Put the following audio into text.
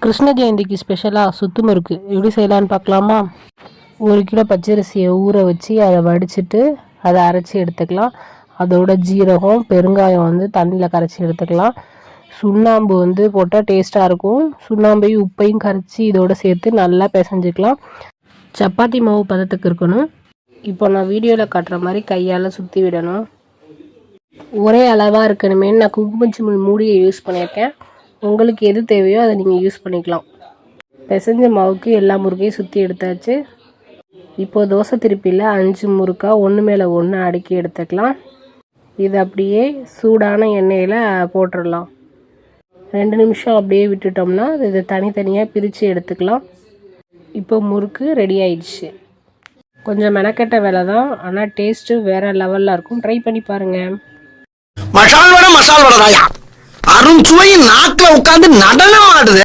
கிருஷ்ண ஜெயந்திக்கு ஸ்பெஷலாக சுத்து முறுக்கு எப்படி செய்யலான்னு பார்க்கலாமா? 1 கிலோ பச்சரிசியை ஊற வச்சு அதை வடிச்சிட்டு அதை அரைச்சி எடுத்துக்கலாம். அதோட ஜீரகம் பெருங்காயம் தண்ணியில் கரைச்சி எடுத்துக்கலாம். சுண்ணாம்பு போட்டால் டேஸ்ட்டாக இருக்கும். சுண்ணாம்பையும் உப்பையும் கரைச்சி இதோடு சேர்த்து நல்லா பிசைஞ்சிக்கலாம். சப்பாத்தி மாவு பதத்துக்கு இருக்கணும். இப்போ நான் வீடியோவில் காட்டுற மாதிரி கையால் சுற்றி விடணும். ஒரே அளவாக இருக்கணுமே நான் குங்குமச்சிமிழ் மூடியை யூஸ் பண்ணியிருக்கேன். உங்களுக்கு எது தேவையோ அதை நீங்கள் யூஸ் பண்ணிக்கலாம். பிசைஞ்ச மாவுக்கு எல்லா முறுக்கையும் சுற்றி எடுத்தாச்சு. இப்போது தோசை திருப்பியில் 5 முறுக்கா ஒன்று மேலே ஒன்று அடுக்கி எடுத்துக்கலாம். இது அப்படியே சூடான எண்ணெயில் போட்டுடலாம். 2 நிமிஷம் அப்படியே விட்டுட்டோம்னா இதை தனித்தனியாக பிரித்து எடுத்துக்கலாம். இப்போ முறுக்கு ரெடி ஆயிடுச்சு. கொஞ்சம் மெனக்கெட்ட வேலை தான், ஆனால் டேஸ்ட்டு வேறு லெவலில் இருக்கும். ட்ரை பண்ணி பாருங்கள். மசால் வடை தாயா, அருண் சுவை நாக்கில் உட்காந்து நடனம் ஆடுது.